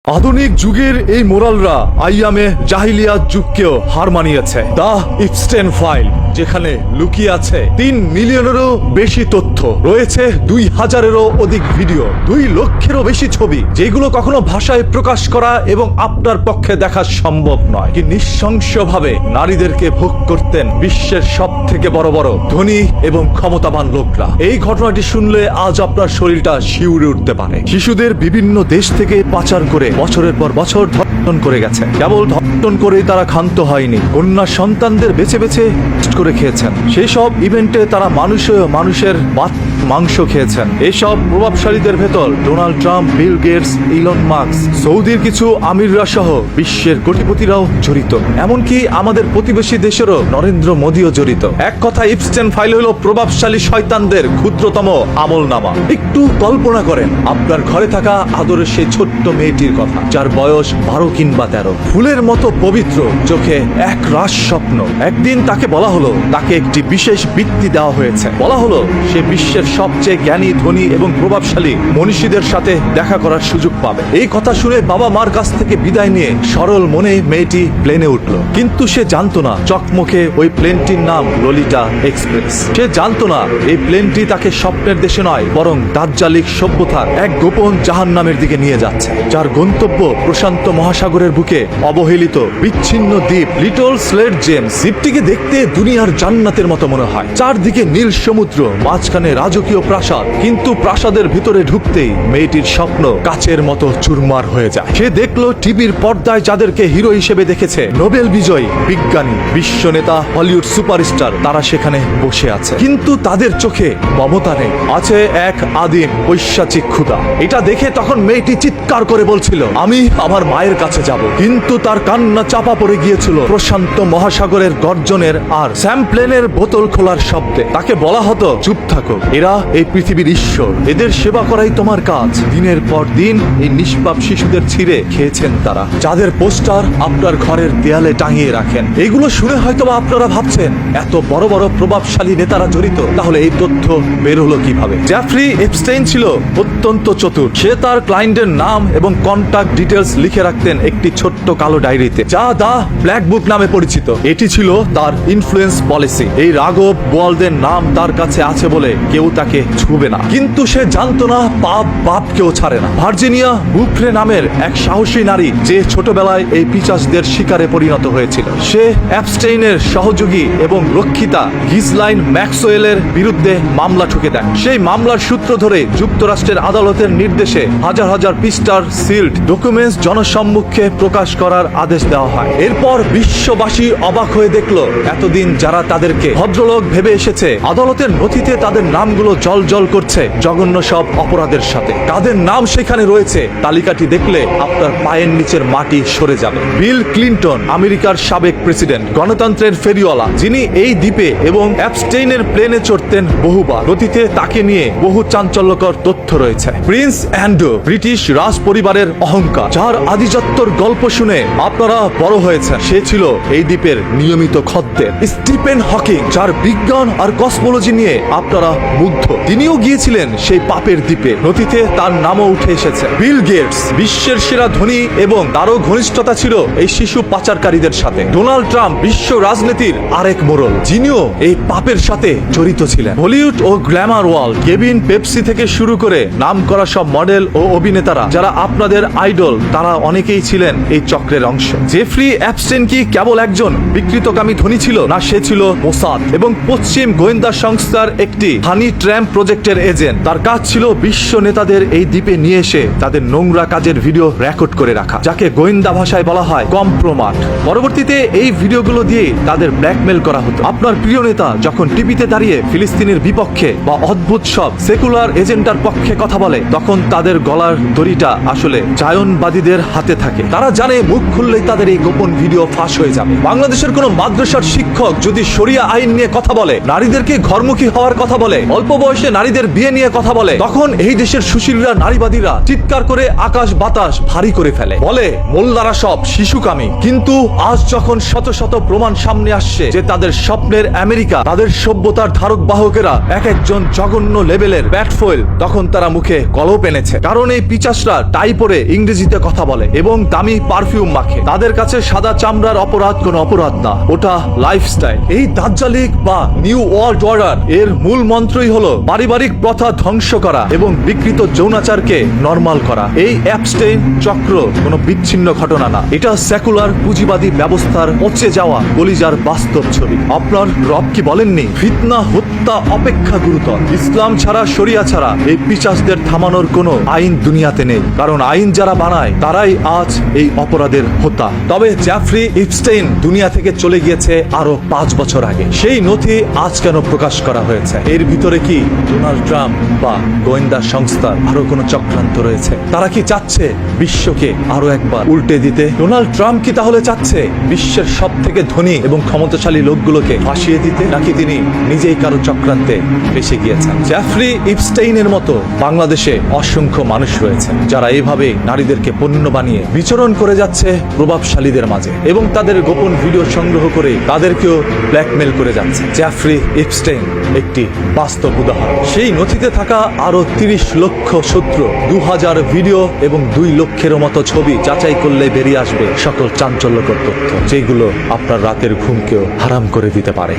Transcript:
আধুনিক যুগের এই মোরালরা আইয়ামে জাহিলিয়াত যুগকেও হার মানিয়েছে। দা ইপস্টেন ফাইল, যেখানে লুকিয়ে আছে 3 মিলিয়নেরও বেশি তথ্য, রয়েছে 2000-এরও অধিক ভিডিও, 2 লক্ষেরও বেশি ছবি, যেগুলো কখনো ভাষায় প্রকাশ করা এবং আপনার পক্ষে দেখা সম্ভব নয়। কি নৃশংসভাবে নারীদেরকে ভোগ করতেন বিশ্বের সব থেকে বড় বড় ধনী এবং ক্ষমতাবান লোকরা। এই ঘটনাটি শুনলে আজ আপনার শরীরটা শিউরে উঠতে পারে। শিশুদের বিভিন্ন দেশ থেকে পাচার করে বছরের পর বছর ধর্ষণ করে গেছে। কেবল ধর্ষণ করেই তারা ক্ষান্ত হয়নি, কন্যা সন্তানদের বেছে বেছে করে খেয়েছেন। সেই সব ইভেন্টে তারা মানুষের মাংস খেয়েছেন। এইসব প্রভাবশালীদের ভেতর Donald Trump, Bill Gates, Elon Musk, সৌদির কিছু আমিররা সহ বিশ্বের কোটিপতিরাও জড়িত। এমনকি আমাদের প্রতিবেশী দেশেরও নরেন্দ্র মোদীও জড়িত। এক কথা, ইপস্টেন ফাইল হলো প্রভাবশালী শয়তানদের ক্ষুদ্রতম আমলনামা। একটু কল্পনা করেন আপনার ঘরে থাকা আদরের সেই ছোট্ট মেয়েটির কথা, যার বয়স 12 কিংবা 13, ফুলের মতো পবিত্র, চোখে এক রাস স্বপ্ন। একদিন তাকে বলা হলো তাকে একটি বিশেষ বৃত্তি দেওয়া হয়েছে। বলা হলো সে বিশ্বের সবচেয়ে জ্ঞানী, ধনী এবং প্রভাবশালী মনীষীদের সাথে দেখা করার সুযোগ পাবে। এই কথা শুনে বাবা মার কাছ থেকে বিদায় নিয়ে সরল মনে মেয়েটি প্লেনে উঠল। কিন্তু সে জানতো না চকমকে ওই প্লেনটির নাম ললিতা এক্সপ্রেস। সে জানতো না এই প্লেনটি তাকে স্বপ্নের দেশে নয়, বরং দাজ্জালিক সভ্যতার এক গোপন জাহান্নামের দিকে নিয়ে যাচ্ছে, যার গন্তব্য প্রশান্ত মহাসাগরের বুকে অবহেলিত বিচ্ছিন্ন দ্বীপ লিটল স্লেট জেমস। দ্বীপটিকে দেখতে দুনিয়ার জান্নাতের মতো মনে হয়। চারদিকে নীল সমুদ্র, মাঝখানে রাজকীয় প্রাসাদ। কিন্তু প্রাসাদের ভিতরে ঢুকতেই মেয়েটির স্বপ্ন কাচের মতো চুরমার হয়ে যায়। সে দেখলো টিভির পর্দায় যাদেরকে হিরো হিসেবে দেখেছে, নোবেল বিজয়ী, বিজ্ঞানী, বিশ্ব নেতা, হলিউড সুপারস্টার, তারা সেখানে বসে আছে। কিন্তু তাদের চোখে মমতা নেই, আছে এক আদিম পৈশাচিক ক্ষুধা। এটা দেখে তখন মেয়েটি চিৎকার করে বলছিল, আমি আমার মায়ের কাছে যাব। কিন্তু তার কান্না চাপা পড়ে গিয়েছিল প্রশান্ত মহাসাগরের গর্জনের আর স্যাম্পলেনের বোতল খোলার শব্দে। তাকে বলা হতো, চুপ থাকো, এরা এই পৃথিবীর ঈশ্বর, এদের সেবা করাই তোমার কাজ। দিনের পর দিন এই নিষ্পাপ শিশুদের ছিঁড়ে খেয়েছেন তারা, যাদের পোস্টার আপনার ঘরের দেয়ালে টাঙিয়ে রাখেন। এগুলো শুনে হয়তো আপনারা ভাবছেন, এত বড় বড় প্রভাবশালী নেতারা জড়িত, তাহলে এই তথ্য বের হলো কিভাবে? জেফ্রি এপস্টেইন ছিল অত্যন্ত চতুর। সে তার ক্লায়েন্টের নাম এবং কন্টাক্ট ডিটেলস লিখে রাখতেন একটি ছোট্ট কালো ডায়েরিতে, যা দা ব্ল্যাক বুক নামে পরিচিত। এটি ছিল তার ইনফ্লুয়েন্স পলিসি। এই রাঘব বোয়ালদের নাম তার কাছে আছে বলে কেউ তাকে ছুবে না। কিন্তু সে জানতো না পাপ বাপকেও ছাড়ে না। ভার্জিনিয়া বুফ্রে নামের এক সাহসী নারী, যে ছোটবেলায় এই পিশাচদের শিকারে পরিণত হয়েছিল, সে এপস্টেইনের সহযোগী এবং রক্ষিতা গিজলাইন ম্যাক্সওয়েলের বিরুদ্ধে মামলা ঠুকে দেয়। সেই মামলার সূত্র ধরে যুক্তরাষ্ট্রের আদালতের নির্দেশে হাজার হাজার পৃষ্ঠার সিল্ড ডকুমেন্টস জনসম্মুখে প্রকাশ করার আদেশ দেওয়া হয়। এরপর বিশ্ববাসী অবাক হয়ে দেখল, এতদিন যারা তাদেরকে ভদ্রলোক ভেবে এসেছে, আদালতের নথিতে তাদের নামগুলো জল করছে জঘন্য সব অপরাধের সাথে। কাদের নাম সেখানে রয়েছে, তালিকাটি দেখলে আপনার পায়ের নিচের মাটি সরে যাবে। বিল ক্লিন্টন, আমেরিকার সাবেক প্রেসিডেন্ট, গণতন্ত্রের ফেরিওয়ালা, যিনি এই দ্বীপে এবং এপস্টেইনের প্লেনে চড়তেন বহুবার। নথিতে তাকে নিয়ে বহু চাঞ্চল্যকর তথ্য রয়েছে। প্রিন্স অ্যান্ড্রু, ব্রিটিশ রাজ পরিবারের অহংকার, যার আদিজাত্যর গল্প শুনে আপনারা বড় হয়েছেন, সে ছিল এই দ্বীপের নিয়মিত খদ্দের। স্টিফেন হকিং, যার বিজ্ঞান আর কসমোলজি নিয়ে আপনারা মুগ্ধ, তিনিও গিয়েছিলেন সেই পাপের দ্বীপে। নথিতে তার নামও উঠে এসেছে। বিল গেটস, বিশ্বের সেরা ধনী, এবং তারও ঘনিষ্ঠতা ছিল এই শিশু পাচারকারীদের সাথে। ডোনাল্ড ট্রাম্প, বিশ্ব রাজনীতির আরেক মোড়ল, যিনিও এই পাপের সাথে জড়িত ছিলেন। হলিউড ও গ্ল্যামার ওয়ার্ল্ড, কেভিন পেপসি থেকে শুরু করে নাম করা সব মডেল ও অভিনেতারা যারা আপনাদের আইডল, তারা অনেকেই ছিলেন এই চক্রের অংশ। জেফ্রি এপস্টেইন কি কেবল একজন বিকৃতকামী ধনী ছিল? না, সে ছিল মোসাদ এবং পশ্চিম গোয়েন্দা সংস্থার একটি হানি ট্র্যাপ প্রজেক্টের এজেন্ট। তার কাজ ছিল বিশ্ব নেতাদের এই দ্বীপে নিয়ে এসে তাদের নোংরা কাজের ভিডিও রেকর্ড করে রাখা, যাকে গোয়েন্দা ভাষায় বলা হয় কম্প্রোমাট। পরবর্তীতে এই ভিডিওগুলো দিয়ে তাদের ব্ল্যাকমেল করা হতো। আপনার প্রিয় নেতা যখন টিভিতে দাঁড়িয়ে ফিলিস্তিনের বিপক্ষে বা অদ্ভুত সব সেকুলার এজেন্ডার পক্ষে কথা বলে, তখন তাদের গলার দড়িটা আসলে জায়নবাদীদের হাতে থাকে। তারা জানে মুখ খুললেই তাদের এই গোপন ভিডিও ফাঁস হয়ে যাবে। বাংলাদেশের কোন মাদ্রাসার শিক্ষক যদি শরিয়া আইন নিয়ে কথা বলে, নারীদেরকে ঘরমুখী হওয়ার কথা বলে, অল্প বয়সে নারীদের বিয়ে নিয়ে কথা বলে, তখন এই দেশের সুশীলরা নারীবাদীরা চিৎকার করে আকাশ বাতাস ভারী করে ফেলে, বলে মোল্লারা সব শিশুকামী। কিন্তু আজ যখন শত শত প্রমাণ সামনে আসছে যে তাদের স্বপ্নের আমেরিকা, তাদের সভ্যতার ধারক বাহকেরা এক একজন জঘন্য লেভেলের ব্যাটফয়েল, তখন তারা মুখে কলপ এনেছে। কারণ এই পিচাসরা টাই পরে ইংরেজিতে কথা বলে এবং দামি পারফিউম মাখে। তাদের কাছে সাদা চামড়ার অপরাধ কোনো অপরাধ না, ওটা লাইফস্টাইল। এই দাজ্জালিক বা নিউ ওয়ার্ল্ড অর্ডার এর মূল মন্ত্রই হলো পারিবারিক প্রথা ধ্বংস করা এবং বিকৃত যৌনাচারকে নরমাল করা। এই অ্যাপস্টেইন চক্র কোনো বিচ্ছিন্ন ঘটনা না, এটা সেকুলার পুঁজিবাদী ব্যবস্থার পচে যাওয়া কলিজার বাস্তব ছবি। আপনার রব কি বলেননি ফিতনা হত্যা অপেক্ষা গুরুতর? ইসলাম ছাড়া শরিয়া ছাড়া এই পিচাসদের থামানোর কোনো আইন দুনিয়াতে নেই, কারণ আইন যারা বানায় তারাই আজ এই অপরাধের হোতা। তবে জেফ্রি ইপস্টেইন দুনিয়া থেকে চলে গিয়েছে আরো 5 বছর আগে। সেই নথি আজ কেন প্রকাশ করা হয়েছে? এর ভিতরে কি ডোনাল্ড ট্রাম্প বা গোয়েন্দা সংস্থার আরো কোনো চক্রান্ত রয়েছে? তারা কি চাচ্ছে বিশ্বকে আরো একবার উল্টে দিতে? ডোনাল্ড ট্রাম্প কি তাহলে চাচ্ছে বিশ্বের সব থেকে ধনী এবং ক্ষমতাশালী লোকগুলোকে ফাঁসিয়ে দিতে, নাকি তিনি নিজেই কারো চক্রান্তে ফেসে গিয়েছেন? জেফ্রি ইপস্টেইনের মতো বাংলাদেশে অসংখ্য মানুষ রয়েছে যারা এইভাবে নারীদেরকে পণ্য বানিয়ে বিচরণ করে যাচ্ছে প্রভাবশালীদের মাঝে এবং তাদের গোপন ভিডিও সংগ্রহ করে তাদেরকেও ব্ল্যাকমেল করে যাচ্ছে। জেফ্রি ইপস্টেইন একটি বাস্তব উদাহরণ। সেই নথিতে থাকা আরো 30 লক্ষ সূত্র, 2000 ভিডিও এবং 2 লক্ষেরও মতো ছবি যাচাই করলে বেরিয়ে আসবে সকল চাঞ্চল্যকর তথ্য, যেগুলো আপনার রাতের ঘুমকেও হারাম করে দিতে পারে।